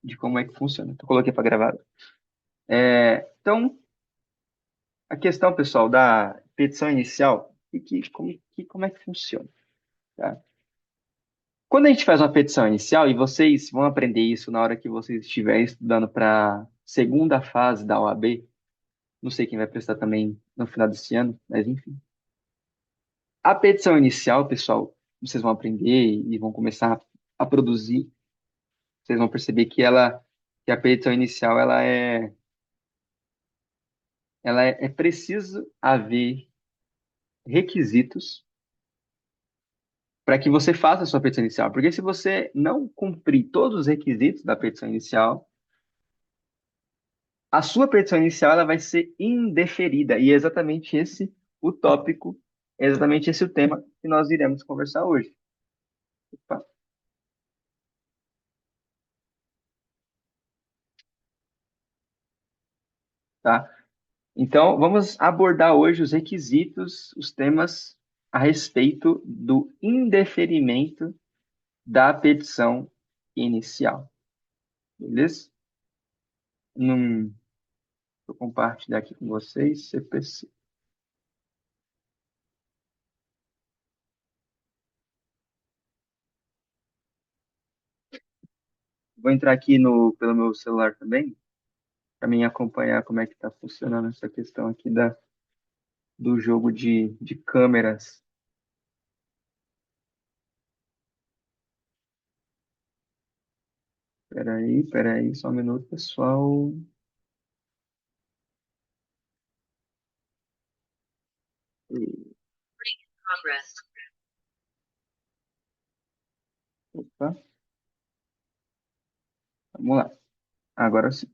de como é que funciona. Então, coloquei para gravar. Então, a questão, pessoal, da petição inicial, como é que funciona, tá? Quando a gente faz uma petição inicial, e vocês vão aprender isso na hora que vocês estiverem estudando para segunda fase da OAB, não sei quem vai prestar também no final desse ano, mas enfim. A petição inicial, pessoal, vocês vão aprender e vão começar a produzir, vocês vão perceber que a petição inicial, é preciso haver requisitos para que você faça a sua petição inicial. Porque se você não cumprir todos os requisitos da petição inicial, a sua petição inicial ela vai ser indeferida. E é exatamente esse o tópico, é exatamente esse o tema que nós iremos conversar hoje. Opa, tá? Então, vamos abordar hoje os requisitos, os temas a respeito do indeferimento da petição inicial. Beleza? Vou compartilhar aqui com vocês, CPC. Vou entrar aqui pelo meu celular também, para mim acompanhar como é que está funcionando essa questão aqui do jogo de câmeras. Peraí, só um minuto, pessoal. Opa, vamos lá. Agora sim.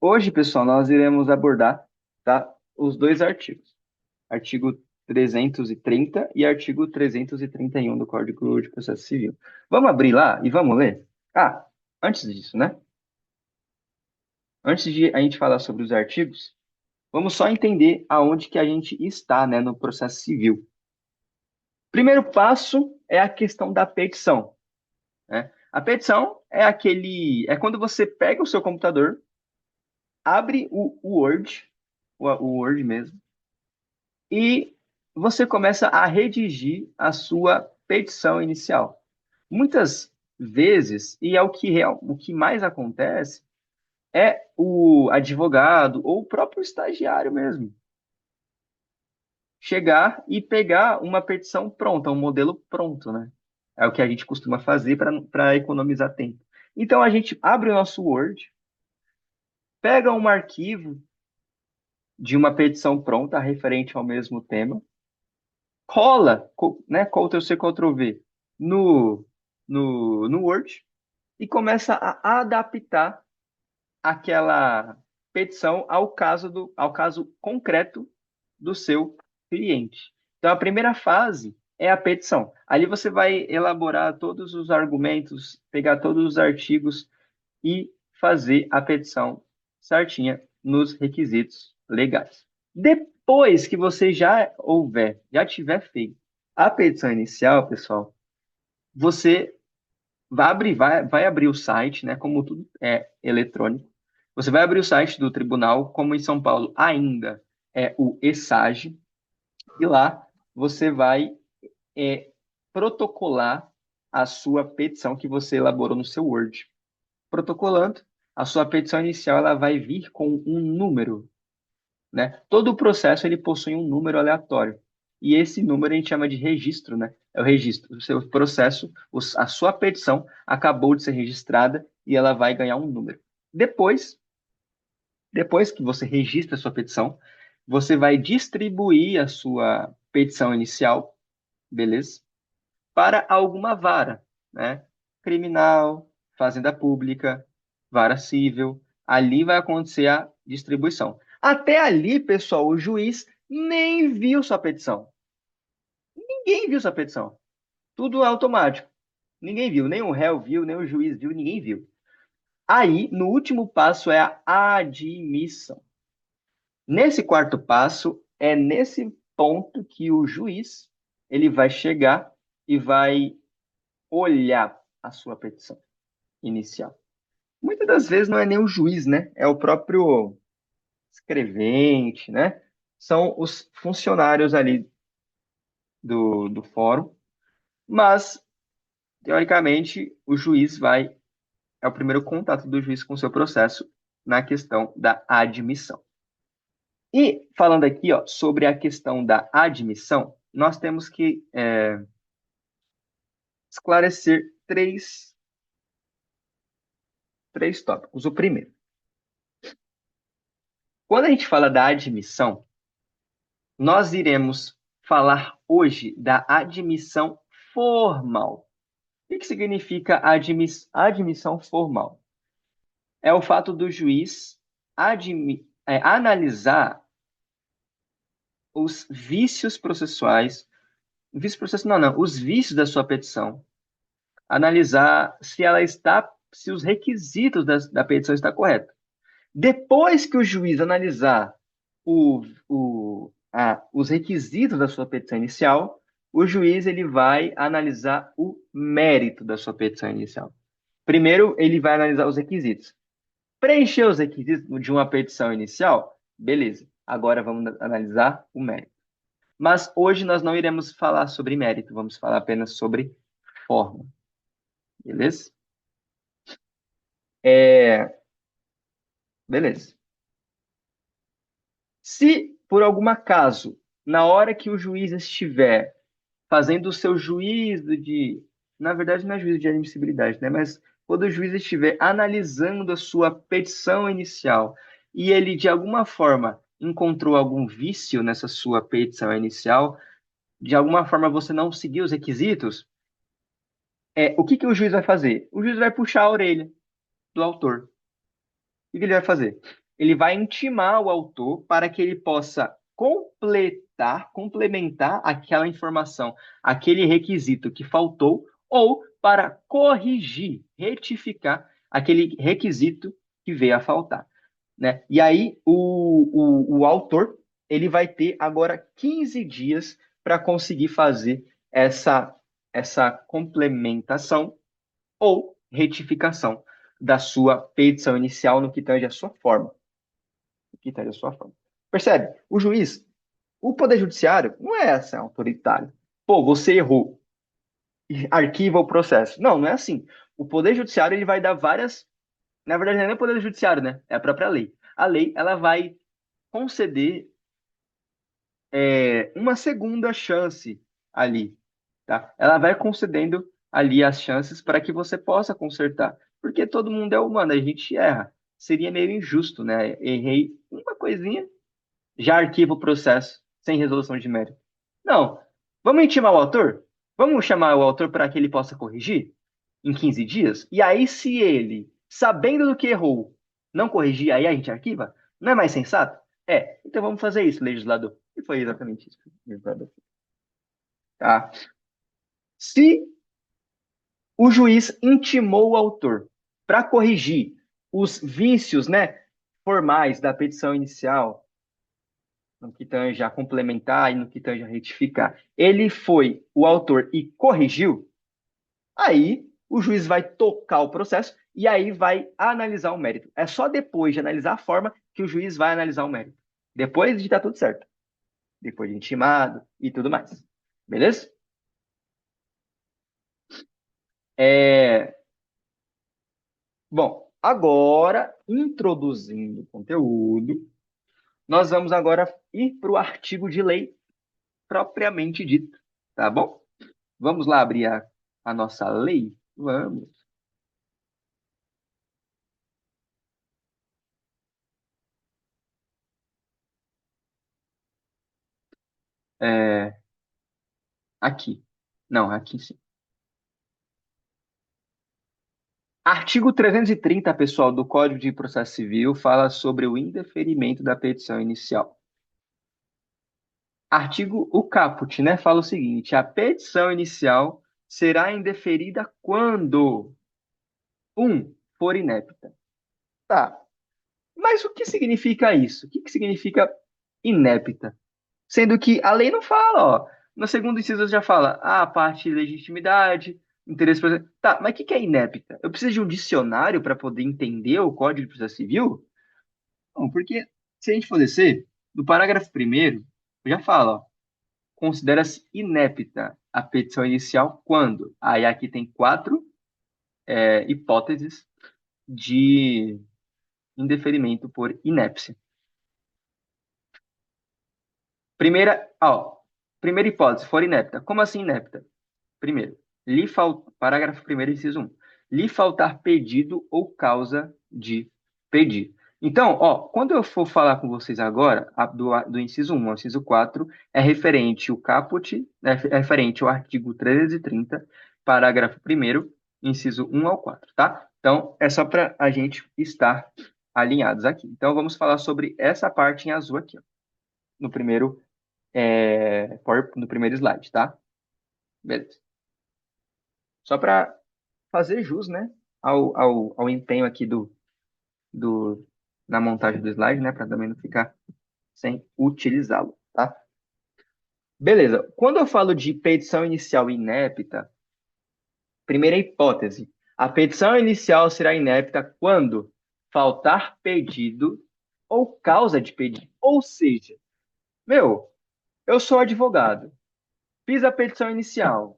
Hoje, pessoal, nós iremos abordar, tá, os dois artigos. Artigo 330 e artigo 331 do Código de Processo Civil. Vamos abrir lá e vamos ler? Ah, antes disso, né? Antes de a gente falar sobre os artigos, vamos só entender aonde que a gente está, né, no processo civil. Primeiro passo é a questão da petição, né? A petição é quando você pega o seu computador, abre o Word, o Word mesmo, e você começa a redigir a sua petição inicial. Muitas vezes, e é o que mais acontece, é o advogado ou o próprio estagiário mesmo chegar e pegar uma petição pronta, um modelo pronto, né? É o que a gente costuma fazer para economizar tempo. Então a gente abre o nosso Word, pega um arquivo de uma petição pronta referente ao mesmo tema, cola, né, Ctrl+C, Ctrl+V no Word e começa a adaptar aquela petição ao caso concreto do seu cliente. Então, a primeira fase é a petição. Ali você vai elaborar todos os argumentos, pegar todos os artigos e fazer a petição certinha nos requisitos legais. Depois que você já tiver feito a petição inicial, pessoal, você vai abrir o site, né? Como tudo é eletrônico, você vai abrir o site do tribunal, como em São Paulo ainda é o ESAGE, e lá você vai é, protocolar a sua petição que você elaborou no seu Word. Protocolando, a sua petição inicial ela vai vir com um número, né? Todo o processo ele possui um número aleatório. E esse número a gente chama de registro, né? É o registro. O seu processo, a sua petição acabou de ser registrada e ela vai ganhar um número. Depois, depois que você registra a sua petição, você vai distribuir a sua petição inicial, beleza? Para alguma vara, né? Criminal, fazenda pública, vara civil. Ali vai acontecer a distribuição. Até ali, pessoal, o juiz nem viu sua petição. Ninguém viu sua petição. Tudo automático. Ninguém viu, nem o réu viu, nem o juiz viu, ninguém viu. Aí, no último passo é a admissão. Nesse quarto passo, é nesse ponto que o juiz ele vai chegar e vai olhar a sua petição inicial. Muitas das vezes não é nem o juiz, né? É o próprio escrevente, né? São os funcionários ali do fórum, mas, teoricamente, o juiz vai, é o primeiro contato do juiz com o seu processo na questão da admissão. E falando aqui, ó, sobre a questão da admissão, nós temos que esclarecer três tópicos. O primeiro, quando a gente fala da admissão, nós iremos falar hoje da admissão formal. O que significa admissão formal? É o fato do juiz analisar os vícios processuais, vício processo não, os vícios da sua petição, analisar se ela está, se os requisitos da petição estão corretos. Depois que o juiz analisar os requisitos da sua petição inicial, o juiz ele vai analisar o mérito da sua petição inicial. Primeiro, ele vai analisar os requisitos. Preencher os requisitos de uma petição inicial? Beleza. Agora vamos analisar o mérito. Mas hoje nós não iremos falar sobre mérito, vamos falar apenas sobre forma. Beleza? Beleza. Se, por algum acaso, na hora que o juiz estiver fazendo o seu juízo de. Na verdade, não é juízo de admissibilidade, né? Mas quando o juiz estiver analisando a sua petição inicial e ele, de alguma forma, encontrou algum vício nessa sua petição inicial, de alguma forma você não seguiu os requisitos, o que que o juiz vai fazer? O juiz vai puxar a orelha do autor. O que ele vai fazer? Ele vai intimar o autor para que ele possa complementar aquela informação, aquele requisito que faltou, ou para corrigir, retificar aquele requisito que veio a faltar, né? E aí o autor ele vai ter agora 15 dias para conseguir fazer essa complementação ou retificação da sua petição inicial no que tange a sua forma. No que tange a sua forma. Percebe? O juiz, o Poder Judiciário não é assim, autoritário. Pô, você errou. Arquiva o processo. Não, não é assim. O Poder Judiciário ele vai dar várias. Na verdade, não é nem o Poder Judiciário, né? É a própria lei. A lei ela vai conceder uma segunda chance ali, tá? Ela vai concedendo ali as chances para que você possa consertar, porque todo mundo é humano, a gente erra. Seria meio injusto, né? Errei uma coisinha, já arquivo o processo sem resolução de mérito. Não. Vamos intimar o autor? Vamos chamar o autor para que ele possa corrigir em 15 dias? E aí, se ele, sabendo do que errou, não corrigir, aí a gente arquiva? Não é mais sensato? Então vamos fazer isso, legislador. E foi exatamente isso que o legislador fez. Tá? Se o juiz intimou o autor para corrigir os vícios, né, formais da petição inicial, no que tange a complementar e no que tange a retificar, ele foi o autor e corrigiu, aí o juiz vai tocar o processo e aí vai analisar o mérito. É só depois de analisar a forma que o juiz vai analisar o mérito. Depois de estar tudo certo. Depois de intimado e tudo mais. Beleza? É, Bom, agora, introduzindo o conteúdo, nós vamos agora ir para o artigo de lei propriamente dito, tá bom? Vamos lá abrir a nossa lei? Vamos. É, aqui. Não, aqui sim. Artigo 330, pessoal, do Código de Processo Civil fala sobre o indeferimento da petição inicial. O caput, né, fala o seguinte: a petição inicial será indeferida quando for inepta. Tá. Mas o que significa isso? O que significa inepta? Sendo que a lei não fala, ó. No segundo inciso já fala, a parte de legitimidade, interesse... Tá, mas o que que é inépta? Eu preciso de um dicionário para poder entender o Código de Processo Civil? Não, porque se a gente for descer, no parágrafo primeiro, já fala, ó, considera-se inépta a petição inicial quando? Aí aqui tem quatro hipóteses de indeferimento por inépcia. Primeira hipótese, for inepta. Como assim inepta? Primeiro, parágrafo primeiro, inciso 1. Lhe faltar pedido ou causa de pedir. Então, ó, quando eu for falar com vocês agora, do inciso 1 ao inciso 4, é referente o caput, é referente ao artigo 330, parágrafo primeiro, inciso 1 ao 4, tá? Então, é só para a gente estar alinhados aqui. Então, vamos falar sobre essa parte em azul aqui, ó, no primeiro, no primeiro slide, tá? Beleza. Só para fazer jus, né, ao empenho aqui do, na montagem do slide, né, para também não ficar sem utilizá-lo, tá? Beleza. Quando eu falo de petição inicial inepta, primeira hipótese, a petição inicial será inepta quando faltar pedido ou causa de pedido. Ou seja, meu, eu sou advogado, fiz a petição inicial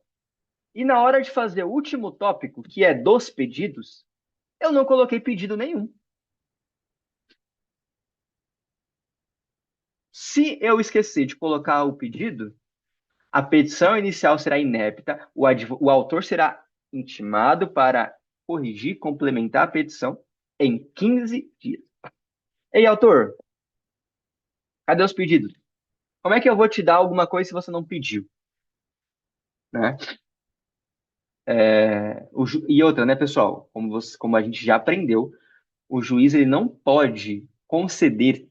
e na hora de fazer o último tópico, que é dos pedidos, eu não coloquei pedido nenhum. Se eu esquecer de colocar o pedido, a petição inicial será inepta, o autor será intimado para corrigir, complementar a petição em 15 dias. Ei, autor, cadê os pedidos? Como é que eu vou te dar alguma coisa se você não pediu? Né? E outra, né, pessoal? Como a gente já aprendeu, o juiz ele não pode conceder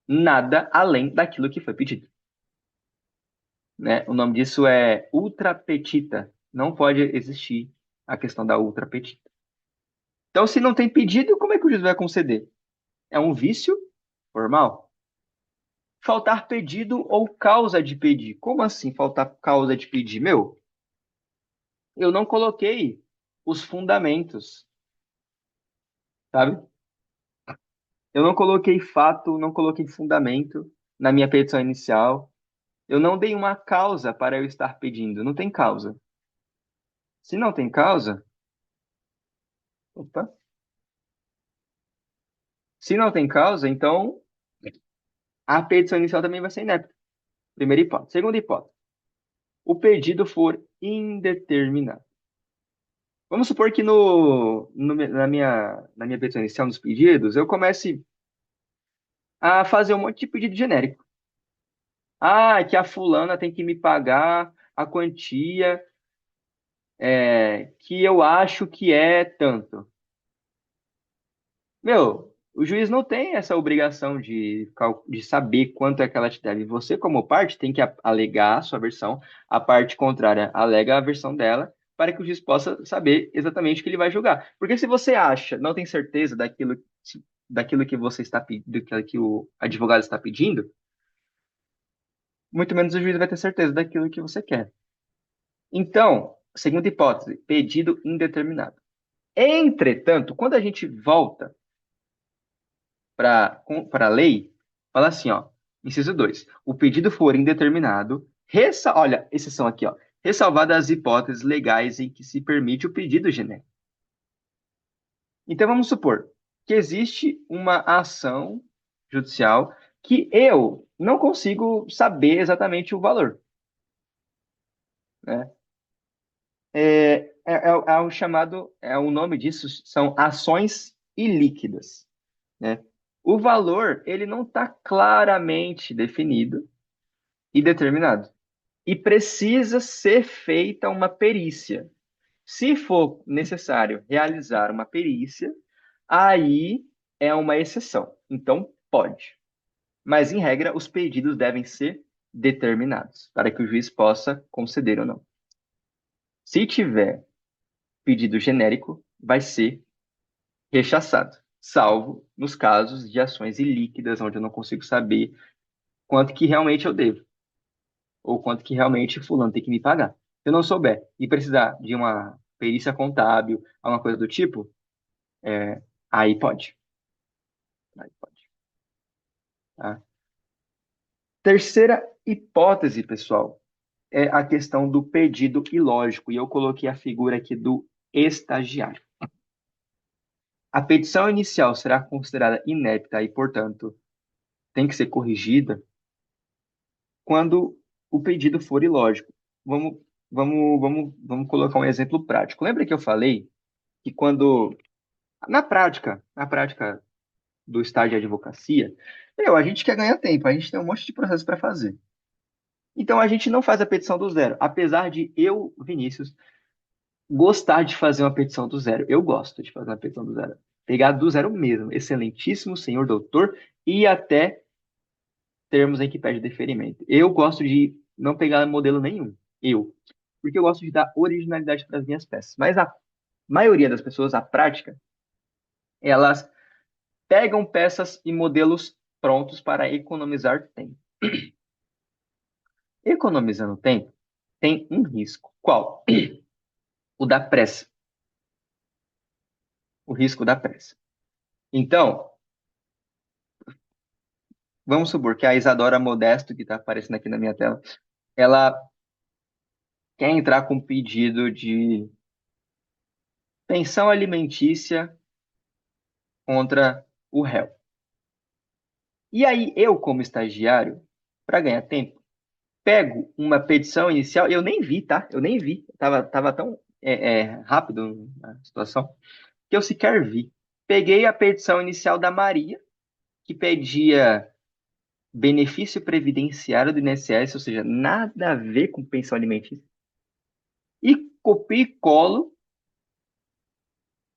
nada além daquilo que foi pedido. Né? O nome disso é ultra petita. Não pode existir a questão da ultra petita. Então, se não tem pedido, como é que o juiz vai conceder? É um vício formal? Faltar pedido ou causa de pedir. Como assim faltar causa de pedir? Meu, eu não coloquei os fundamentos, sabe? Eu não coloquei fato, não coloquei fundamento na minha petição inicial. Eu não dei uma causa para eu estar pedindo. Não tem causa. Se não tem causa, opa. Se não tem causa, então a petição inicial também vai ser inepta. Primeira hipótese. Segunda hipótese. O pedido for indeterminado. Vamos supor que na minha petição inicial, nos pedidos, eu comece a fazer um monte de pedido genérico. Ah, que a fulana tem que me pagar a quantia que eu acho que é tanto. Meu, o juiz não tem essa obrigação de saber quanto é que ela te deve. Você, como parte, tem que alegar a sua versão, a parte contrária alega a versão dela, para que o juiz possa saber exatamente o que ele vai julgar. Porque se você acha, não tem certeza daquilo que você está pedindo, que o advogado está pedindo, muito menos o juiz vai ter certeza daquilo que você quer. Então, segunda hipótese, pedido indeterminado. Entretanto, quando a gente volta para a lei, fala assim, ó, inciso 2, o pedido for indeterminado, olha, exceção aqui, ó, ressalvadas as hipóteses legais em que se permite o pedido genérico. Então, vamos supor que existe uma ação judicial que eu não consigo saber exatamente o valor, né? O chamado, o nome disso são ações ilíquidas, né? O valor, ele não está claramente definido e determinado. E precisa ser feita uma perícia. Se for necessário realizar uma perícia, aí é uma exceção. Então, pode. Mas, em regra, os pedidos devem ser determinados para que o juiz possa conceder ou não. Se tiver pedido genérico, vai ser rechaçado, salvo nos casos de ações ilíquidas, onde eu não consigo saber quanto que realmente eu devo, ou quanto que realmente fulano tem que me pagar. Se eu não souber e precisar de uma perícia contábil, alguma coisa do tipo, é, aí pode. Aí pode, tá? Terceira hipótese, pessoal, é a questão do pedido ilógico, e eu coloquei a figura aqui do estagiário. A petição inicial será considerada inépita e, portanto, tem que ser corrigida quando o pedido for ilógico. Vamos, vamos colocar um exemplo prático. Lembra que eu falei que quando, na prática do estágio de advocacia, a gente quer ganhar tempo, a gente tem um monte de processo para fazer. Então a gente não faz a petição do zero, apesar de eu, Vinícius, gostar de fazer uma petição do zero. Eu gosto de fazer uma petição do zero. Pegar do zero mesmo. Excelentíssimo senhor doutor, e até termos em que pede deferimento. Eu gosto de não pegar modelo nenhum. Eu. Porque eu gosto de dar originalidade para as minhas peças. Mas a maioria das pessoas, a prática, elas pegam peças e modelos prontos para economizar tempo. Economizando tempo, tem um risco. Qual? O da pressa. O risco da pressa. Então, vamos supor que a Isadora Modesto, que está aparecendo aqui na minha tela, ela quer entrar com um pedido de pensão alimentícia contra o réu. E aí, eu, como estagiário, para ganhar tempo, pego uma petição inicial, eu nem vi, tá? Eu nem vi. Tava tão rápido a situação que eu sequer vi. Peguei a petição inicial da Maria, que pedia benefício previdenciário do INSS, ou seja, nada a ver com pensão alimentícia, e copio e colo,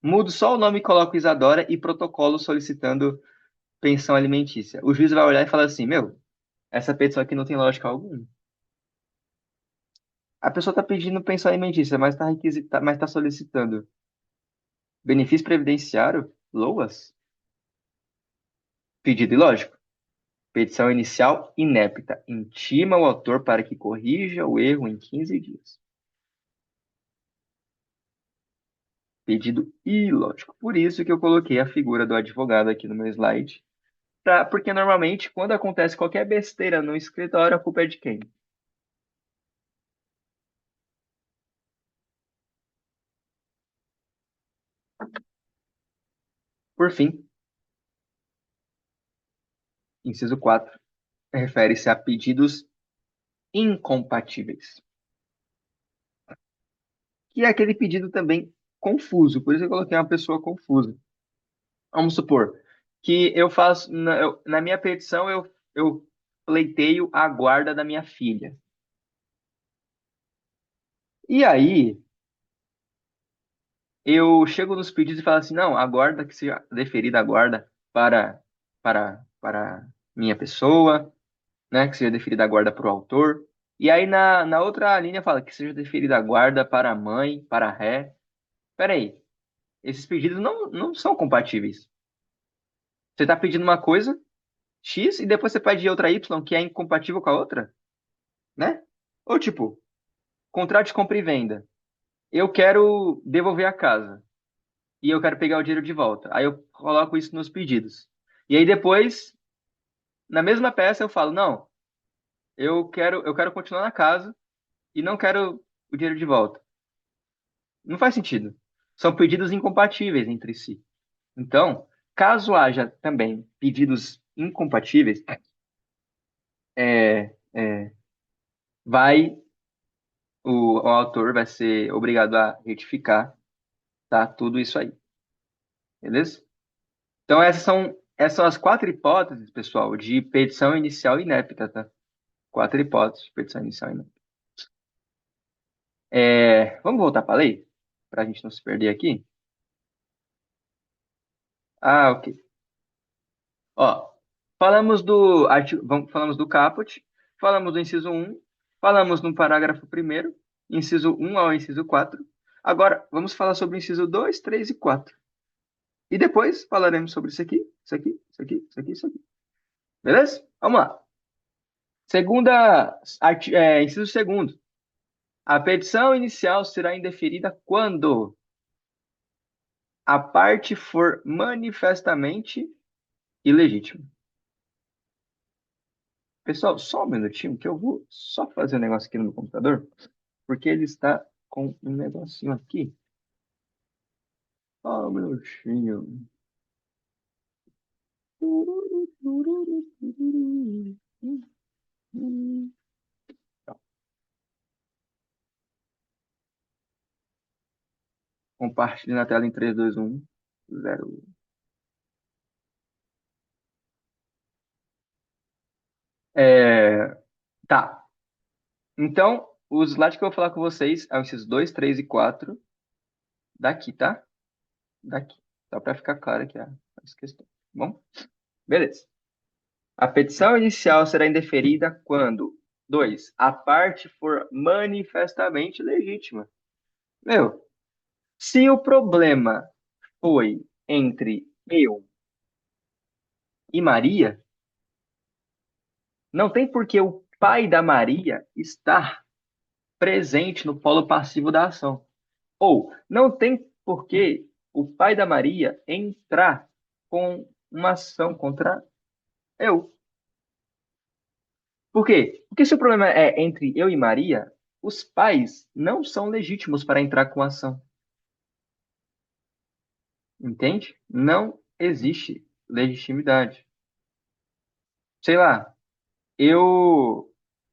mudo só o nome e coloco Isadora e protocolo solicitando pensão alimentícia. O juiz vai olhar e falar assim, meu, essa petição aqui não tem lógica alguma. A pessoa está pedindo pensão alimentícia, mas está solicitando benefício previdenciário, LOAS, pedido ilógico. Petição inicial inépita. Intima o autor para que corrija o erro em 15 dias. Pedido ilógico. Por isso que eu coloquei a figura do advogado aqui no meu slide. Porque normalmente, quando acontece qualquer besteira no escritório, a culpa é de quem? Por fim, inciso 4 refere-se a pedidos incompatíveis. Que é aquele pedido também confuso. Por isso eu coloquei uma pessoa confusa. Vamos supor que eu faço, na minha petição, eu pleiteio a guarda da minha filha. E aí, eu chego nos pedidos e falo assim, não, a guarda que seja deferida a guarda para minha pessoa, né, que seja deferida a guarda para o autor. E aí, na outra linha, fala que seja deferida a guarda para a mãe, para a ré. Peraí, esses pedidos não são compatíveis. Você está pedindo uma coisa, X, e depois você pede outra Y, que é incompatível com a outra, né? Ou tipo, contrato de compra e venda. Eu quero devolver a casa e eu quero pegar o dinheiro de volta. Aí eu coloco isso nos pedidos. E aí depois, na mesma peça, eu falo, não, eu quero continuar na casa e não quero o dinheiro de volta. Não faz sentido. São pedidos incompatíveis entre si. Então, caso haja também pedidos incompatíveis, vai o autor vai ser obrigado a retificar, tá? Tudo isso aí, beleza? Então, essas são as quatro hipóteses, pessoal, de petição inicial inépita, tá? Quatro hipóteses de petição inicial inépita. Vamos voltar para a lei? Para a gente não se perder aqui? Ah, ok. Ó, falamos do caput, falamos do inciso um, falamos no parágrafo primeiro, inciso um ao inciso 4. Agora, vamos falar sobre o inciso 2, 3 e 4. E depois falaremos sobre isso aqui, isso aqui, isso aqui, isso aqui, isso aqui. Beleza? Vamos lá. Inciso segundo. A petição inicial será indeferida quando a parte for manifestamente ilegítima. Pessoal, só um minutinho que eu vou só fazer um negócio aqui no meu computador, porque ele está com um negocinho aqui. Só um minutinho. Compartilhe na tela em 3, 2, 1, 0. É, tá. Então, os slides que eu vou falar com vocês é o inciso 2, 3 e 4 daqui, tá? Daqui. Só para ficar claro aqui as questões. Tá bom? Beleza. A petição inicial será indeferida quando, 2, a parte for manifestamente legítima. Meu, se o problema foi entre eu e Maria, não tem por que o pai da Maria estar presente no polo passivo da ação. Ou não tem por que o pai da Maria entrar com uma ação contra eu. Por quê? Porque se o problema é entre eu e Maria, os pais não são legítimos para entrar com ação. Entende? Não existe legitimidade. Sei lá,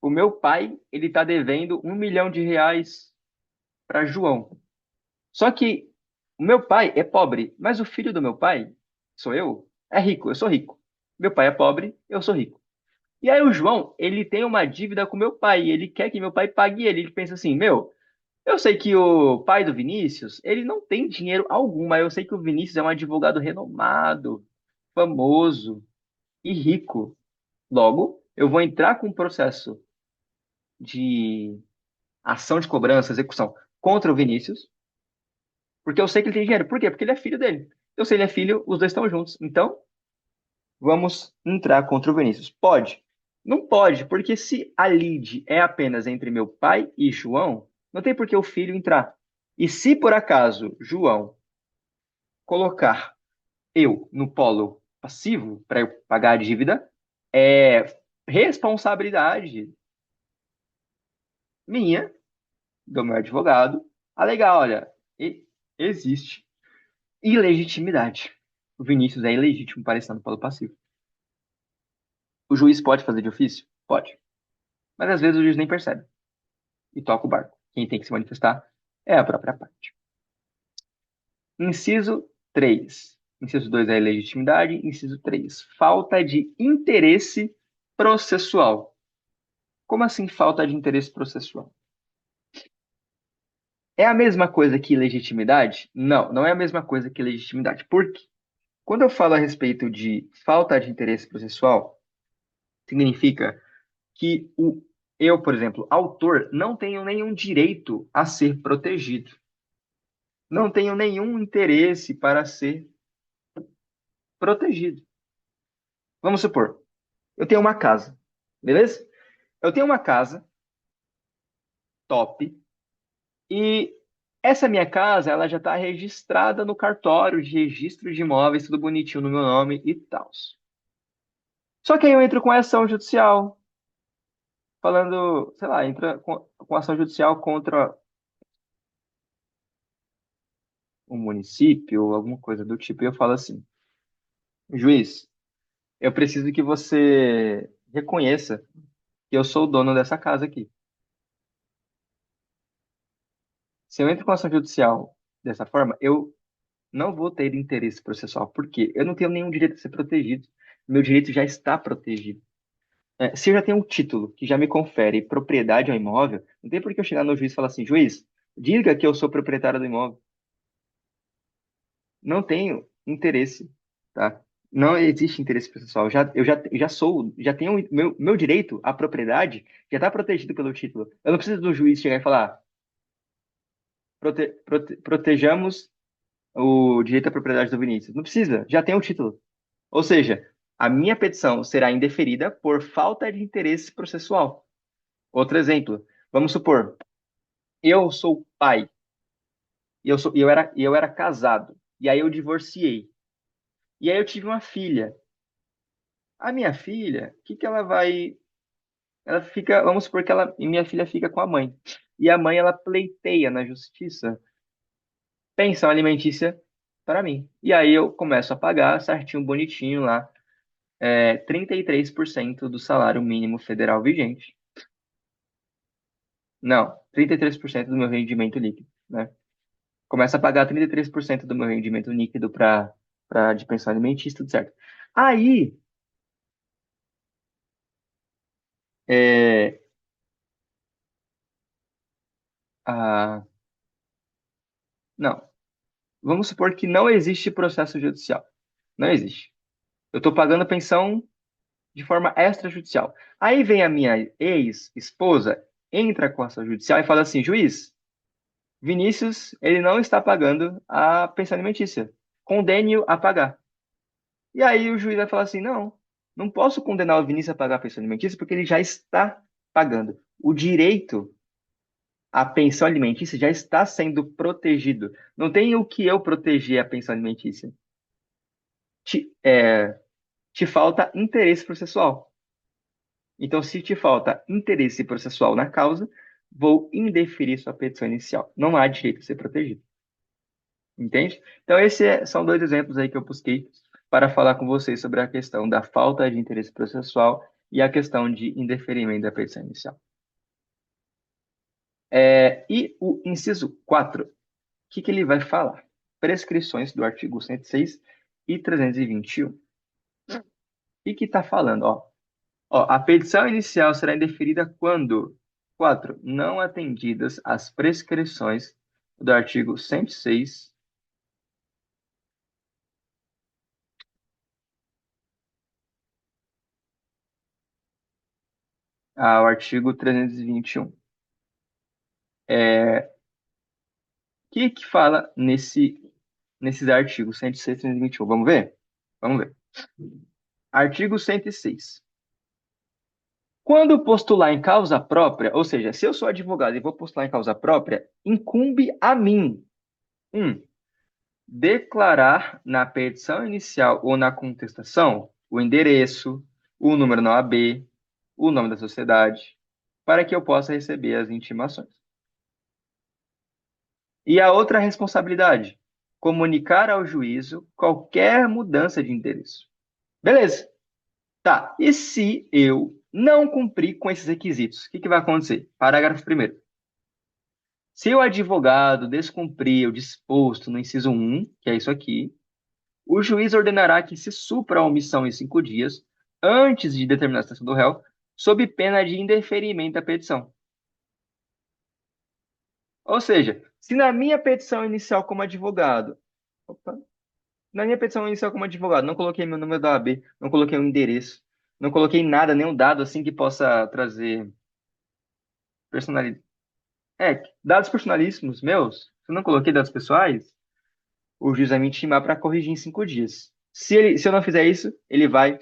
o meu pai, ele tá devendo R$ 1 milhão para João. Só que o meu pai é pobre, mas o filho do meu pai, sou eu, é rico, eu sou rico. Meu pai é pobre, eu sou rico. E aí o João, ele tem uma dívida com meu pai, e ele quer que meu pai pague ele. Ele pensa assim, meu, eu sei que o pai do Vinícius, ele não tem dinheiro algum, mas eu sei que o Vinícius é um advogado renomado, famoso e rico. Logo, eu vou entrar com um processo de ação de cobrança, execução contra o Vinícius, porque eu sei que ele tem dinheiro. Por quê? Porque ele é filho dele. Eu sei que ele é filho, os dois estão juntos. Então, vamos entrar contra o Vinícius. Pode? Não pode, porque se a lide é apenas entre meu pai e João, não tem por que o filho entrar. E se por acaso João colocar eu no polo passivo para eu pagar a dívida, é responsabilidade minha, do meu advogado, alegar, olha, existe ilegitimidade. O Vinícius é ilegítimo para estar no polo passivo. O juiz pode fazer de ofício? Pode. Mas às vezes o juiz nem percebe e toca o barco. Quem tem que se manifestar é a própria parte. Inciso 3. Inciso 2 é ilegitimidade. Inciso 3. Falta de interesse processual. Como assim falta de interesse processual? É a mesma coisa que legitimidade? Não, não é a mesma coisa que legitimidade. Por quê? Quando eu falo a respeito de falta de interesse processual, significa que eu, por exemplo, autor, não tenho nenhum direito a ser protegido. Não tenho nenhum interesse para ser protegido. Vamos supor, eu tenho uma casa, beleza? Eu tenho uma casa top e essa minha casa, ela já está registrada no cartório de registro de imóveis, tudo bonitinho no meu nome e tal. Só que aí eu entro com ação judicial, falando, sei lá, entra com ação judicial contra um município ou alguma coisa do tipo, e eu falo assim, juiz, eu preciso que você reconheça que eu sou o dono dessa casa aqui. Se eu entro com ação judicial dessa forma, eu não vou ter interesse processual, porque eu não tenho nenhum direito a ser protegido. Meu direito já está protegido. Se eu já tenho um título que já me confere propriedade ao imóvel, não tem por que eu chegar no juiz e falar assim, juiz, diga que eu sou proprietário do imóvel. Não tenho interesse, tá? Não existe interesse processual. Eu já sou, já tenho meu direito à propriedade, já está protegido pelo título. Eu não preciso do juiz chegar e falar, protejamos o direito à propriedade do Vinícius. Não precisa, já tem o título. Ou seja, A minha petição será indeferida por falta de interesse processual. Outro exemplo, vamos supor, eu sou pai e eu era casado, e aí eu divorciei. E aí eu tive uma filha. A minha filha, o que que ela vai. Ela fica, vamos supor que minha filha fica com a mãe. E a mãe, ela pleiteia na justiça pensão alimentícia para mim. E aí eu começo a pagar certinho, bonitinho lá, 33% do salário mínimo federal vigente. Não, 33% do meu rendimento líquido, né? Começa a pagar 33% do meu rendimento líquido de pensão alimentícia, tudo certo. Aí, é, a, não, vamos supor que não existe processo judicial. Não existe. Eu estou pagando pensão de forma extrajudicial. Aí vem a minha ex-esposa, entra com a ação judicial e fala assim: juiz, Vinícius, ele não está pagando a pensão alimentícia. Condene-o a pagar. E aí o juiz vai falar assim: não posso condenar o Vinícius a pagar a pensão alimentícia porque ele já está pagando. O direito à pensão alimentícia já está sendo protegido. Não tem o que eu proteger a pensão alimentícia. Te falta interesse processual. Então, se te falta interesse processual na causa, vou indeferir sua petição inicial. Não há direito a ser protegido. Entende? Então, são dois exemplos aí que eu busquei para falar com vocês sobre a questão da falta de interesse processual e a questão de indeferimento da petição inicial. E o inciso 4, o que ele vai falar? Prescrições do artigo 106 e 321. E que está falando, ó, a petição inicial será indeferida quando, 4, não atendidas as prescrições do artigo 106 ao artigo 321. Que fala nesses artigos 106 e 321? Vamos ver? Vamos ver. Artigo 106. Quando postular em causa própria, ou seja, se eu sou advogado e vou postular em causa própria, incumbe a mim, declarar na petição inicial ou na contestação o endereço, o número na OAB, o nome da sociedade, para que eu possa receber as intimações. E a outra responsabilidade, comunicar ao juízo qualquer mudança de endereço. Beleza. Tá. E se eu não cumprir com esses requisitos, o que vai acontecer? Parágrafo 1º. Se o advogado descumprir o disposto no inciso 1, que é isso aqui, o juiz ordenará que se supra a omissão em 5 dias, antes de determinar a situação do réu, sob pena de indeferimento da petição. Ou seja, se na minha petição inicial como advogado, opa, na minha petição inicial como advogado, não coloquei meu número da OAB, não coloquei o endereço, não coloquei nada, nenhum dado assim que possa trazer personalidade. Dados personalíssimos meus, se eu não coloquei dados pessoais, o juiz vai me intimar para corrigir em 5 dias. Se eu não fizer isso, ele vai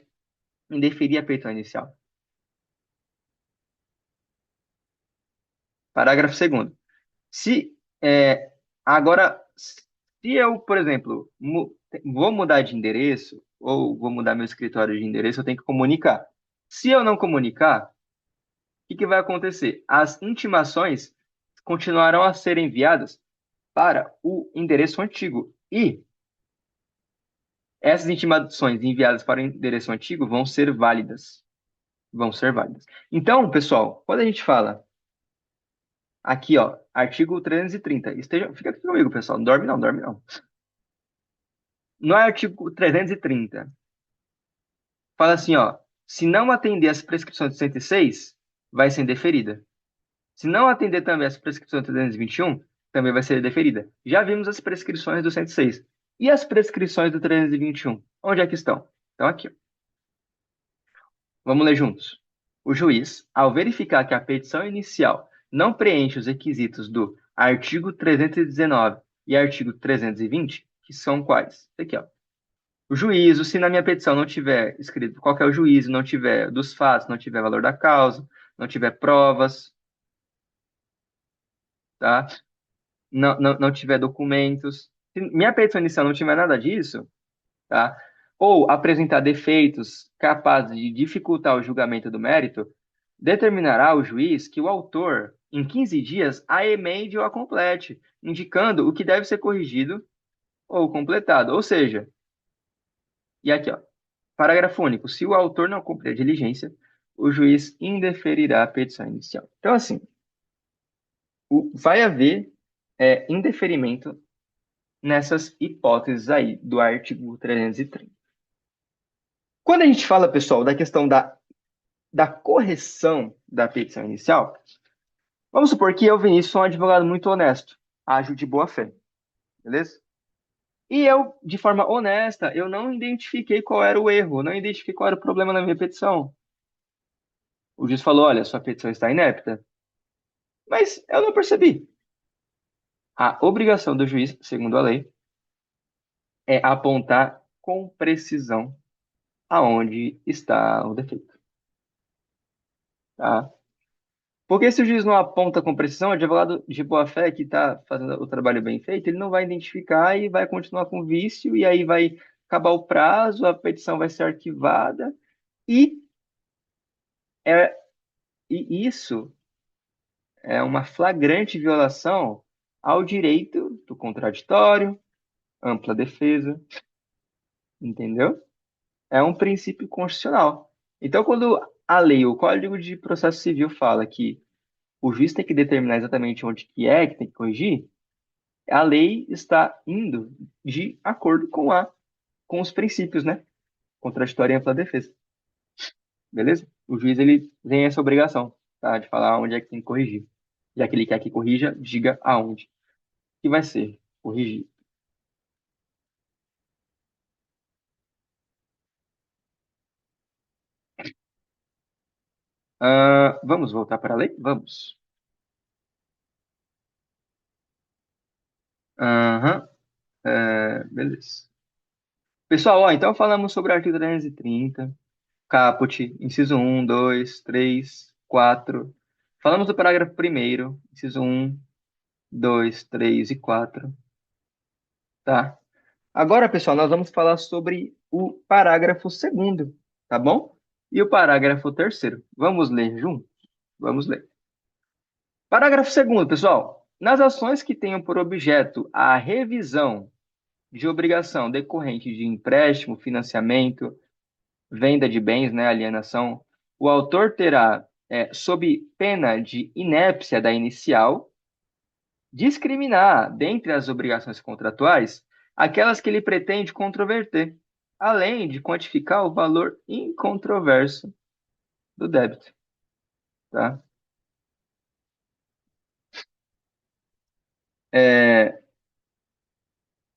indeferir a petição inicial. Parágrafo 2º. Se, agora, se eu, por exemplo, vou mudar de endereço ou vou mudar meu escritório de endereço, eu tenho que comunicar. Se eu não comunicar, o que vai acontecer? As intimações continuarão a ser enviadas para o endereço antigo. E essas intimações enviadas para o endereço antigo vão ser válidas. Vão ser válidas. Então, pessoal, quando a gente fala aqui, ó, artigo 330, fica aqui comigo, pessoal. Não dorme não, dorme não. No artigo 330, fala assim, ó, se não atender as prescrições do 106, vai ser indeferida. Se não atender também as prescrições do 321, também vai ser deferida. Já vimos as prescrições do 106. E as prescrições do 321? Onde é que estão? Estão aqui, ó. Vamos ler juntos. O juiz, ao verificar que a petição inicial não preenche os requisitos do artigo 319 e artigo 320, que são quais? Aqui, ó. O juízo, se na minha petição não tiver escrito qual que é o juízo, não tiver dos fatos, não tiver valor da causa, não tiver provas, tá? Não tiver documentos. Se minha petição inicial não tiver nada disso, tá? Ou apresentar defeitos capazes de dificultar o julgamento do mérito, determinará o juiz que o autor, em 15 dias, a emende ou a complete, indicando o que deve ser corrigido ou completado. Ou seja, e aqui, ó, parágrafo único. Se o autor não cumprir a diligência, o juiz indeferirá a petição inicial. Então, assim, vai haver indeferimento nessas hipóteses aí do artigo 330. Quando a gente fala, pessoal, da questão da correção da petição inicial, vamos supor que eu, Vinícius, sou um advogado muito honesto, ágil de boa fé, beleza? E eu, de forma honesta, eu não identifiquei qual era o erro, não identifiquei qual era o problema na minha petição. O juiz falou, olha, sua petição está inepta. Mas eu não percebi. A obrigação do juiz, segundo a lei, é apontar com precisão aonde está o defeito, tá? Porque se o juiz não aponta com precisão, o advogado de boa-fé que está fazendo o trabalho bem feito, ele não vai identificar e vai continuar com o vício, e aí vai acabar o prazo, a petição vai ser arquivada, e, é, e isso é uma flagrante violação ao direito do contraditório, ampla defesa, entendeu? É um princípio constitucional. Então, quando a lei, o Código de Processo Civil fala que o juiz tem que determinar exatamente onde que tem que corrigir, a lei está indo de acordo com os princípios, né? Contraditória e ampla defesa. Beleza? O juiz, ele tem essa obrigação, tá? De falar onde é que tem que corrigir. Já que ele quer que corrija, diga aonde que vai ser corrigido. Vamos voltar para a lei? Vamos. Aham, beleza. Pessoal, ó, então falamos sobre o artigo 330, caput, inciso um, 2, 3, 4. Falamos do parágrafo primeiro, inciso um, 2, 3 e 4, tá? Agora, pessoal, nós vamos falar sobre o parágrafo segundo, tá bom? E o parágrafo terceiro. Vamos ler junto? Vamos ler. Parágrafo segundo, pessoal. Nas ações que tenham por objeto a revisão de obrigação decorrente de empréstimo, financiamento, venda de bens, né, alienação, o autor terá, sob pena de inépcia da inicial, discriminar, dentre as obrigações contratuais, aquelas que ele pretende controverter, além de quantificar o valor incontroverso do débito, tá?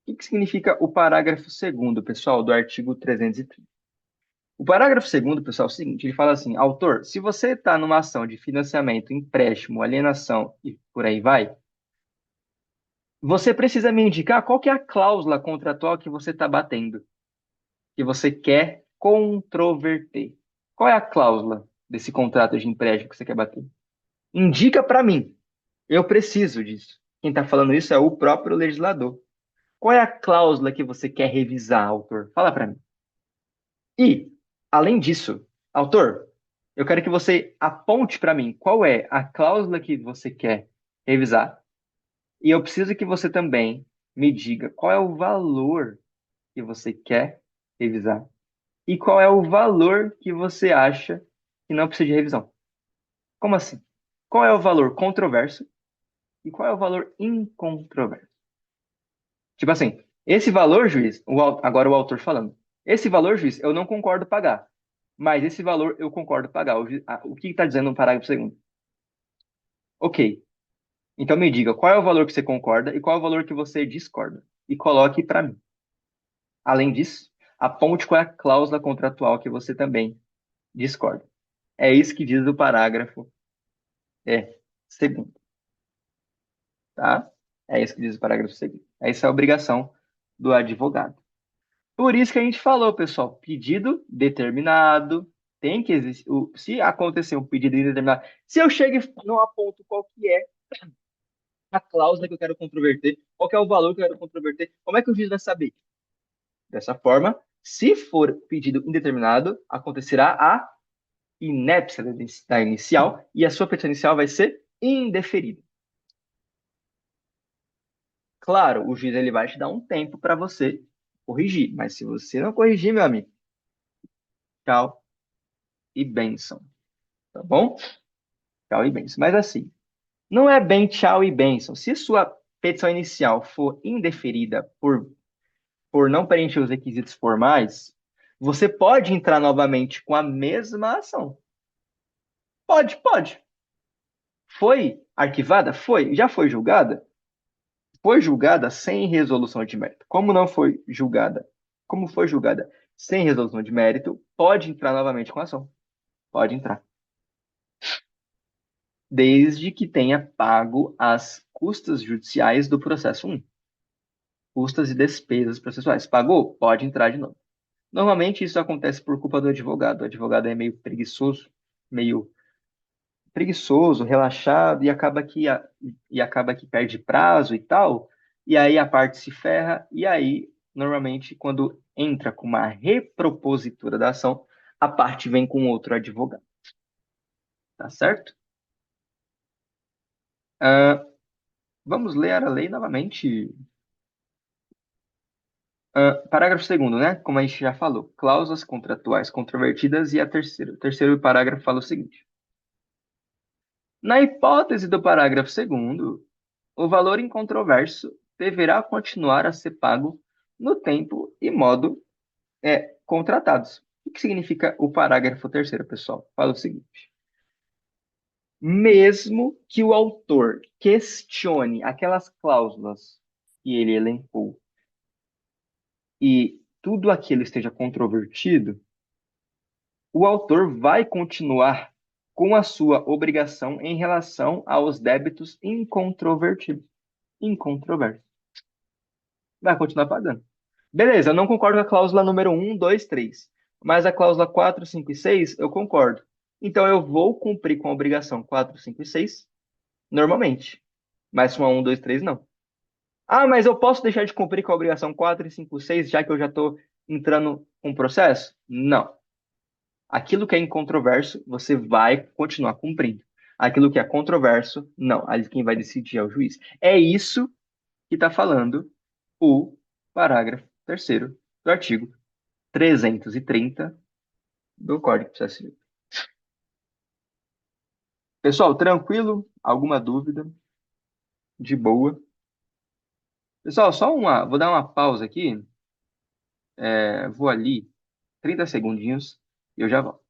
O que significa o parágrafo segundo, pessoal, do artigo 330? O parágrafo segundo, pessoal, é o seguinte, ele fala assim, autor, se você está numa ação de financiamento, empréstimo, alienação e por aí vai, você precisa me indicar qual que é a cláusula contratual que você está batendo, que você quer controverter. Qual é a cláusula desse contrato de empréstimo que você quer bater? Indica para mim. Eu preciso disso. Quem está falando isso é o próprio legislador. Qual é a cláusula que você quer revisar, autor? Fala para mim. E, além disso, autor, eu quero que você aponte para mim qual é a cláusula que você quer revisar. E eu preciso que você também me diga qual é o valor que você quer revisar e qual é o valor que você acha que não precisa de revisão. Como assim? Qual é o valor controverso e qual é o valor incontroverso? Tipo assim, esse valor, juiz, agora o autor falando, esse valor, juiz, eu não concordo pagar, mas esse valor eu concordo pagar. O que está dizendo no parágrafo segundo? Ok, então me diga qual é o valor que você concorda e qual é o valor que você discorda e coloque para mim. Além disso, aponte qual é a cláusula contratual que você também discorda. É isso que diz o parágrafo segundo, tá? É isso que diz o parágrafo segundo. Essa é a obrigação do advogado. Por isso que a gente falou, pessoal, pedido determinado, tem que existir. Se acontecer um pedido indeterminado, se eu chego e não aponto qual que é a cláusula que eu quero controverter, qual que é o valor que eu quero controverter, como é que o juiz vai saber? Dessa forma, se for pedido indeterminado, acontecerá a inépcia da inicial e a sua petição inicial vai ser indeferida. Claro, o juiz ele vai te dar um tempo para você corrigir, mas se você não corrigir, meu amigo, tchau e bênção, tá bom? Tchau e bênção. Mas assim, não é bem tchau e bênção. Se sua petição inicial for indeferida por não preencher os requisitos formais, você pode entrar novamente com a mesma ação. Pode, pode. Foi arquivada? Foi. Já foi julgada? Foi julgada sem resolução de mérito. Como não foi julgada? Como foi julgada sem resolução de mérito, pode entrar novamente com a ação. Pode entrar. Desde que tenha pago as custas judiciais do processo 1. Custas e despesas processuais. Pagou? Pode entrar de novo. Normalmente isso acontece por culpa do advogado. O advogado é meio preguiçoso, relaxado e acaba que perde prazo e tal. E aí a parte se ferra e aí normalmente quando entra com uma repropositura da ação, a parte vem com outro advogado, tá certo? Ah, vamos ler a lei novamente. Parágrafo segundo, né? Como a gente já falou, cláusulas contratuais controvertidas e a terceira. O terceiro parágrafo fala o seguinte: na hipótese do parágrafo segundo, o valor incontroverso deverá continuar a ser pago no tempo e modo contratados. O que significa o parágrafo terceiro, pessoal? Fala o seguinte: mesmo que o autor questione aquelas cláusulas que ele elencou e tudo aquilo esteja controvertido, o autor vai continuar com a sua obrigação em relação aos débitos incontrovertidos. Incontroversos. Vai continuar pagando. Beleza, eu não concordo com a cláusula número um, 2, 3. Mas a cláusula 4, 5 e 6, eu concordo. Então eu vou cumprir com a obrigação 4, 5 e 6 normalmente. Mas com a 1, 2, 3, não. Ah, mas eu posso deixar de cumprir com a obrigação 4, 5, 6, já que eu já estou entrando com o processo? Não. Aquilo que é incontroverso, você vai continuar cumprindo. Aquilo que é controverso, não. Ali quem vai decidir é o juiz. É isso que está falando o parágrafo terceiro do artigo 330 do Código de Processo Civil. Pessoal, tranquilo? Alguma dúvida? De boa. Pessoal, vou dar uma pausa aqui. Vou ali, 30 segundinhos, e eu já volto.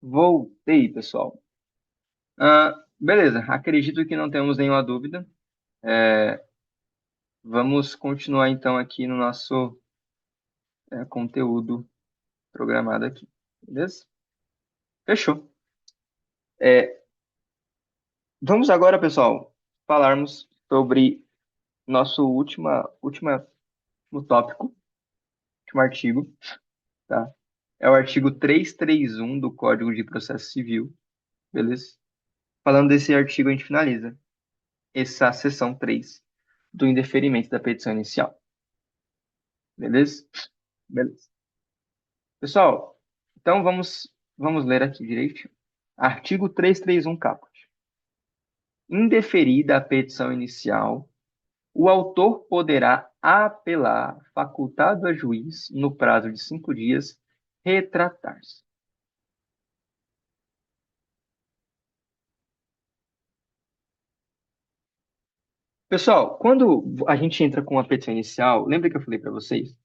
Voltei, pessoal. Beleza, acredito que não temos nenhuma dúvida. É, vamos continuar então aqui no nosso conteúdo programado aqui. Beleza? Fechou. É, vamos agora, pessoal, falarmos sobre nosso último tópico, último artigo, tá? É o artigo 331 do Código de Processo Civil, beleza? Falando desse artigo, a gente finaliza essa seção 3 do indeferimento da petição inicial, beleza? Beleza. Pessoal, então vamos ler aqui direito. Artigo 331 caput. Indeferida a petição inicial, o autor poderá apelar, facultado a juiz, no prazo de 5 dias, retratar-se. Pessoal, quando a gente entra com a petição inicial, lembra que eu falei para vocês?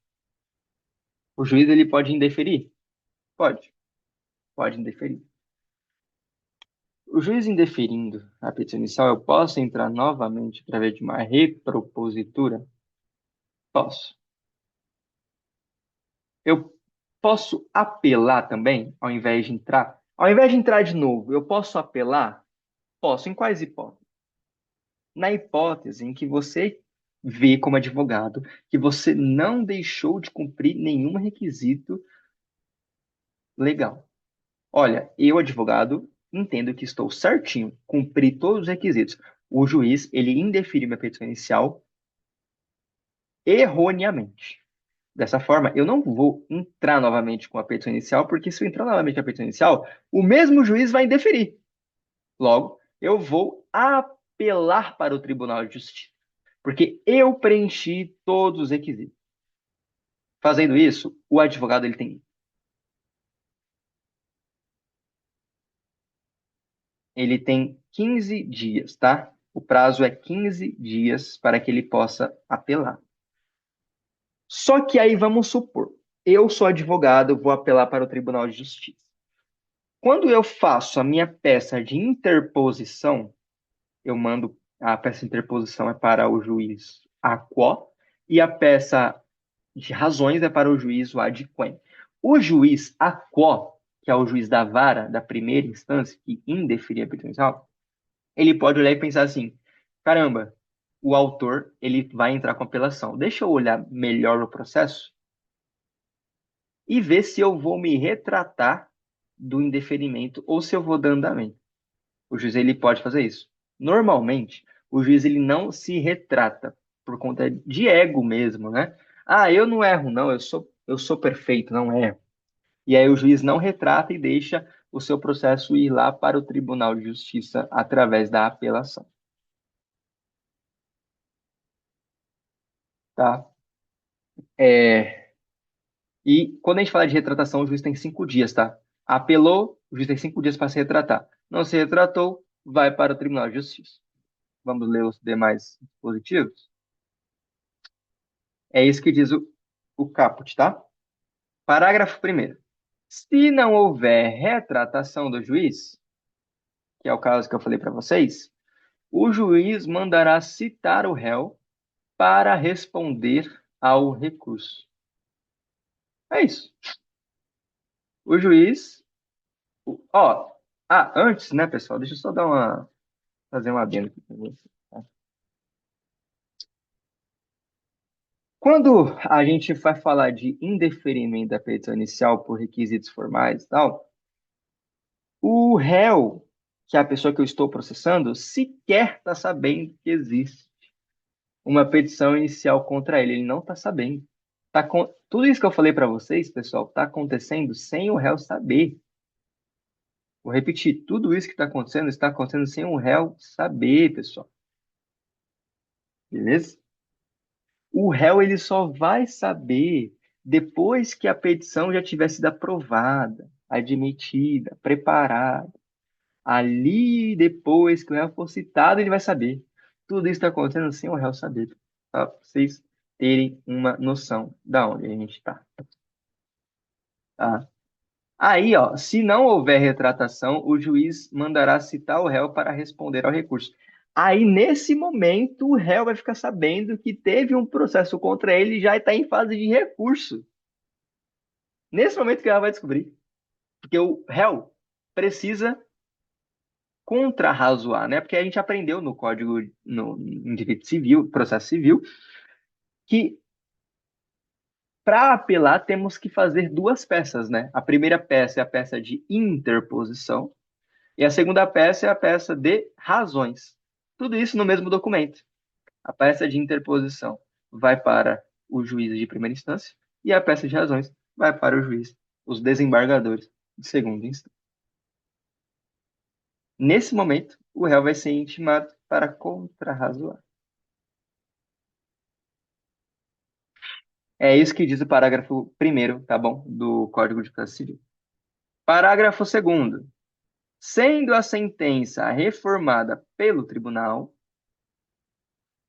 O juiz ele pode indeferir? Pode indeferir. O juiz indeferindo a petição inicial, eu posso entrar novamente através de uma repropositura? Posso. Eu posso apelar também, ao invés de entrar? Ao invés de entrar de novo, eu posso apelar? Posso. Em quais hipóteses? Na hipótese em que você vê como advogado que você não deixou de cumprir nenhum requisito legal. Olha, eu, advogado, entendo que estou certinho, cumpri todos os requisitos. O juiz, ele indeferiu minha petição inicial erroneamente. Dessa forma, eu não vou entrar novamente com a petição inicial, porque se eu entrar novamente com a petição inicial, o mesmo juiz vai indeferir. Logo, eu vou apelar para o Tribunal de Justiça, porque eu preenchi todos os requisitos. Fazendo isso, o advogado ele tem 15 dias, tá? O prazo é 15 dias para que ele possa apelar. Só que aí vamos supor, eu sou advogado, vou apelar para o Tribunal de Justiça. Quando eu faço a minha peça de interposição, eu mando a peça de interposição é para o juiz a quo e a peça de razões é para o juiz o ad quem. O juiz a quo, que é o juiz da vara da primeira instância que indeferir a petição inicial, ele pode olhar e pensar assim: caramba, o autor ele vai entrar com apelação. Deixa eu olhar melhor o processo e ver se eu vou me retratar do indeferimento ou se eu vou dar andamento. O juiz ele pode fazer isso. Normalmente, o juiz ele não se retrata por conta de ego mesmo, né? Ah, eu não erro, não, eu sou perfeito, não erro. E aí o juiz não retrata e deixa o seu processo ir lá para o Tribunal de Justiça através da apelação, tá? É, e quando a gente fala de retratação, o juiz tem 5 dias, tá? Apelou, o juiz tem 5 dias para se retratar. Não se retratou, vai para o Tribunal de Justiça. Vamos ler os demais dispositivos? É isso que diz o caput, tá? Parágrafo primeiro. Se não houver retratação do juiz, que é o caso que eu falei para vocês, o juiz mandará citar o réu para responder ao recurso. É isso. O juiz, ó, antes, né, pessoal? Deixa eu só fazer uma adendo aqui com você, tá? Quando a gente vai falar de indeferimento da petição inicial por requisitos formais e tal, o réu, que é a pessoa que eu estou processando, sequer está sabendo que existe uma petição inicial contra ele. Ele não está sabendo. Tudo isso que eu falei para vocês, pessoal, está acontecendo sem o réu saber. Vou repetir, tudo isso que está acontecendo sem o réu saber, pessoal. Beleza? O réu ele só vai saber depois que a petição já tiver sido aprovada, admitida, preparada. Ali, depois que o réu for citado, ele vai saber. Tudo isso está acontecendo sem o réu saber. Tá? Pra vocês terem uma noção da onde a gente está. Tá? Aí, ó, se não houver retratação, o juiz mandará citar o réu para responder ao recurso. Aí, nesse momento, o réu vai ficar sabendo que teve um processo contra ele e já está em fase de recurso. Nesse momento que ela vai descobrir. Porque o réu precisa contrarrazoar, né? Porque a gente aprendeu no Código, em Direito Civil, Processo Civil, que para apelar temos que fazer duas peças, né? A primeira peça é a peça de interposição e a segunda peça é a peça de razões. Tudo isso no mesmo documento. A peça de interposição vai para o juiz de primeira instância e a peça de razões vai para o juiz, os desembargadores de segunda instância. Nesse momento, o réu vai ser intimado para contrarrazoar. É isso que diz o parágrafo primeiro, tá bom? Do Código de Processo Civil. Parágrafo segundo. Sendo a sentença reformada pelo tribunal,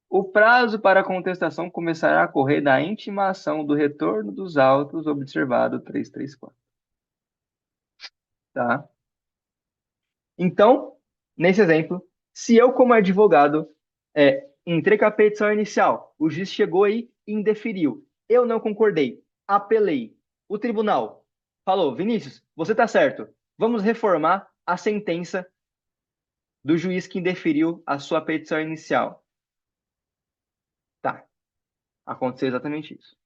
o prazo para contestação começará a correr da intimação do retorno dos autos observado 334, tá? Então, nesse exemplo, se eu, como advogado, entrei com a petição inicial, o juiz chegou aí e indeferiu, eu não concordei, apelei, o tribunal falou, Vinícius, você está certo, vamos reformar a sentença do juiz que indeferiu a sua petição inicial. Tá, aconteceu exatamente isso.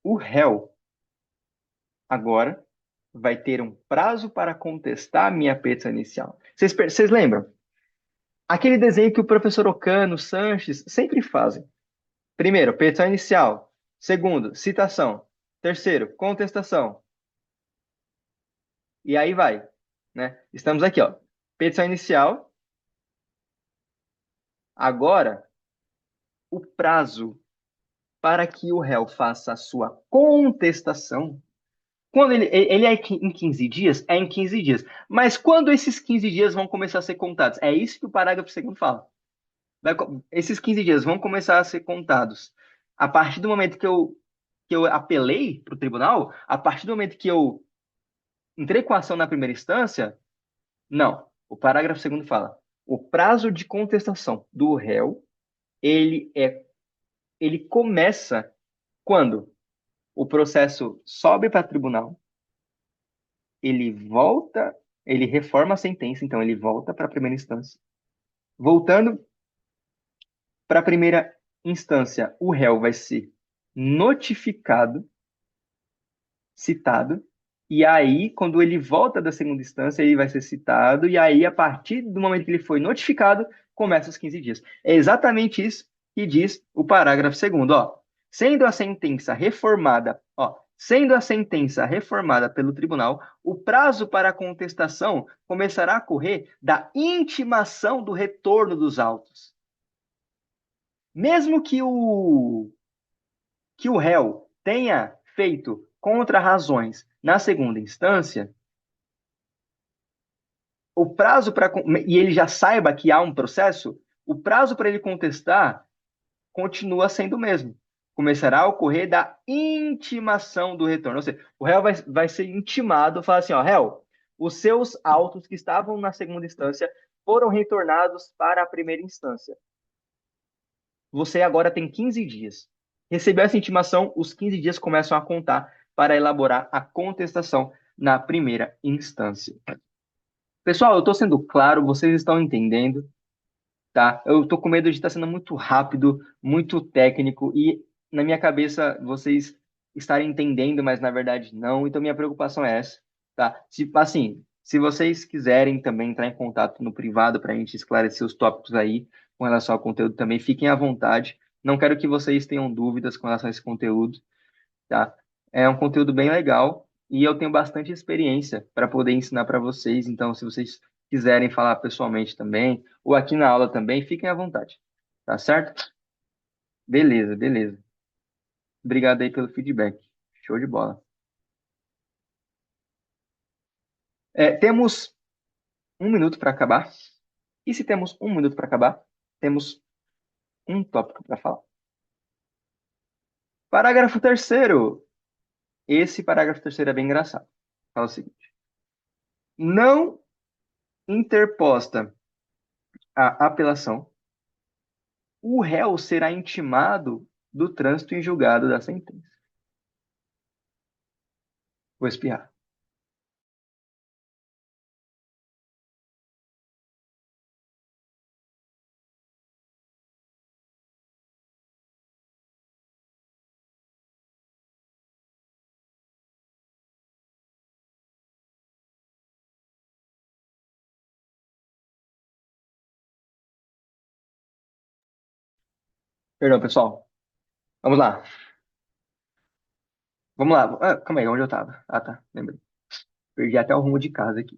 O réu agora vai ter um prazo para contestar a minha petição inicial. Vocês lembram? Aquele desenho que o professor Ocano, Sanches sempre fazem. Primeiro, petição inicial. Segundo, citação. Terceiro, contestação. E aí vai, né? Estamos aqui, ó. Petição inicial. Agora, o prazo para que o réu faça a sua contestação. Quando ele é em 15 dias, é em 15 dias. Mas quando esses 15 dias vão começar a ser contados? É isso que o parágrafo segundo fala. Esses 15 dias vão começar a ser contados a partir do momento que eu apelei para o tribunal, a partir do momento que eu entrei com a ação na primeira instância, não. O parágrafo segundo fala: o prazo de contestação do réu, ele começa quando o processo sobe para tribunal, ele volta, ele reforma a sentença, então ele volta para a primeira instância. Voltando para a primeira instância, o réu vai ser notificado, citado, e aí, quando ele volta da segunda instância, ele vai ser citado, e aí, a partir do momento que ele foi notificado, começa os 15 dias. É exatamente isso que diz o parágrafo segundo, ó. Sendo a sentença reformada, ó, sendo a sentença reformada pelo tribunal, o prazo para a contestação começará a correr da intimação do retorno dos autos. Mesmo que o réu tenha feito contra-razões na segunda instância, o prazo para e ele já saiba que há um processo, o prazo para ele contestar continua sendo o mesmo. Começará a ocorrer da intimação do retorno. Ou seja, o réu vai ser intimado, falar assim, ó, réu, os seus autos que estavam na segunda instância foram retornados para a primeira instância. Você agora tem 15 dias. Recebeu essa intimação, os 15 dias começam a contar para elaborar a contestação na primeira instância. Pessoal, eu estou sendo claro, vocês estão entendendo, tá? Eu estou com medo de estar sendo muito rápido, muito técnico e na minha cabeça vocês estarem entendendo, mas na verdade não. Então minha preocupação é essa, tá? Se vocês quiserem também entrar em contato no privado para a gente esclarecer os tópicos aí com relação ao conteúdo também, fiquem à vontade. Não quero que vocês tenham dúvidas com relação a esse conteúdo, tá? É um conteúdo bem legal e eu tenho bastante experiência para poder ensinar para vocês. Então, se vocês quiserem falar pessoalmente também, ou aqui na aula também, fiquem à vontade. Tá certo? Beleza, beleza. Obrigado aí pelo feedback. Show de bola. Temos um minuto para acabar. E se temos um minuto para acabar, temos um tópico para falar. Parágrafo terceiro. Esse parágrafo terceiro é bem engraçado. Fala o seguinte: não interposta a apelação, o réu será intimado do trânsito em julgado da sentença. Vou espirrar. Perdão, pessoal. Vamos lá. Vamos lá. Ah, calma aí, onde eu tava? Ah, tá. Lembrei. Perdi até o rumo de casa aqui.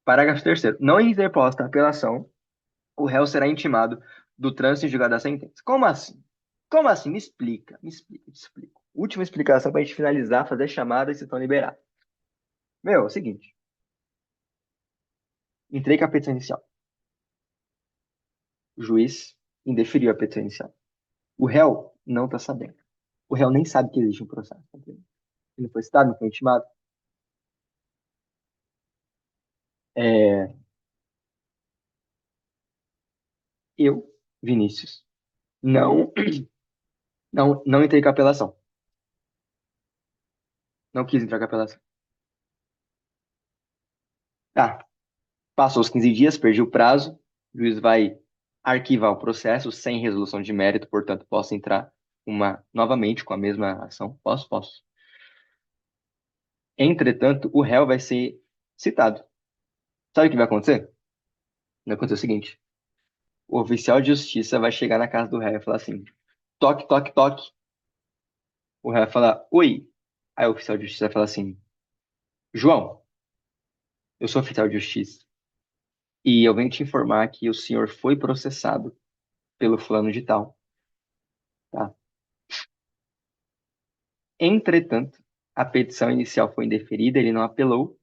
Parágrafo terceiro. Não interposta a apelação, o réu será intimado do trânsito em julgado da sentença. Como assim? Como assim? Me explica, me explica, te explico. Última explicação para a gente finalizar, fazer chamada e vocês estão liberados. Meu, é o seguinte. Entrei com a petição inicial. O juiz indeferiu a petição inicial. O réu não está sabendo. O réu nem sabe que existe um processo. Tá entendendo? Ele não foi citado, não foi intimado. É, eu, Vinícius, não, não entrei com a apelação. Não quis entrar com a apelação. Tá, passou os 15 dias, perdi o prazo. O juiz vai arquivar o processo sem resolução de mérito, portanto, posso entrar novamente com a mesma ação. Posso? Posso. Entretanto, o réu vai ser citado. Sabe o que vai acontecer? Vai acontecer o seguinte: o oficial de justiça vai chegar na casa do réu e falar assim: toque, toque, toque. O réu vai falar: oi. Aí o oficial de justiça vai falar assim: João, eu sou oficial de justiça e eu venho te informar que o senhor foi processado pelo fulano de tal, tá? Entretanto, a petição inicial foi indeferida, ele não apelou,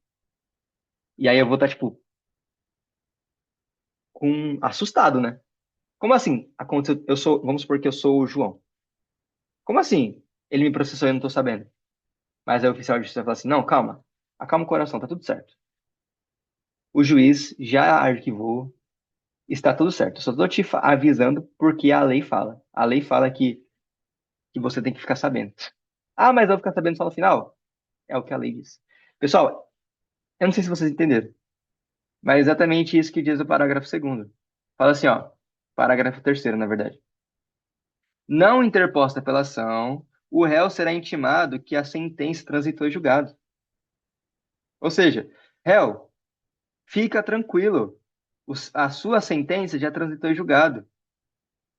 e aí eu vou estar, tipo, assustado, né? Como assim? Aconteceu, vamos supor que eu sou o João. Como assim? Ele me processou e eu não tô sabendo. Mas aí o oficial de justiça fala assim: não, calma, acalma o coração, tá tudo certo. O juiz já arquivou, está tudo certo. Eu só tô te avisando porque a lei fala. A lei fala que você tem que ficar sabendo. Ah, mas eu vou ficar sabendo só no final? É o que a lei diz. Pessoal, eu não sei se vocês entenderam, mas é exatamente isso que diz o parágrafo segundo. Fala assim, ó, parágrafo terceiro, na verdade. Não interposta pela ação, o réu será intimado que a sentença transitou em julgado. Ou seja, réu, fica tranquilo. A sua sentença já transitou em julgado.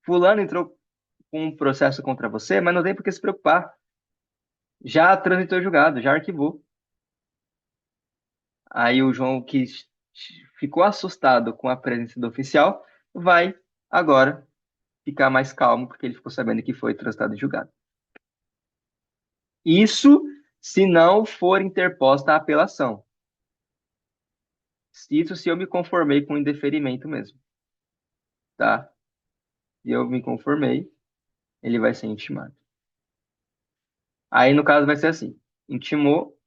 Fulano entrou com um processo contra você, mas não tem por que se preocupar. Já transitou em julgado, já arquivou. Aí o João, que ficou assustado com a presença do oficial, vai agora ficar mais calmo, porque ele ficou sabendo que foi transitado em julgado. Isso se não for interposta a apelação. Isso se eu me conformei com o indeferimento mesmo, tá? Se eu me conformei, ele vai ser intimado. Aí, no caso, vai ser assim. Intimou.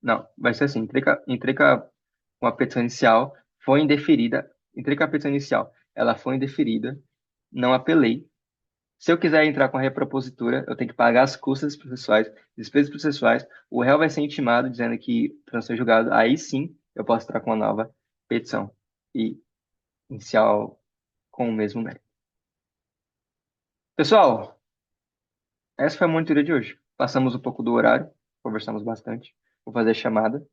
Não, vai ser assim. Com a petição inicial, foi indeferida. Entrei com a petição inicial, ela foi indeferida. Não apelei. Se eu quiser entrar com a repropositura, eu tenho que pagar as custas processuais, despesas processuais. O réu vai ser intimado dizendo que transfer julgado. Aí sim, eu posso entrar com uma nova petição e inicial com o mesmo mérito. Pessoal, essa foi a monitoria de hoje. Passamos um pouco do horário, conversamos bastante. Vou fazer a chamada.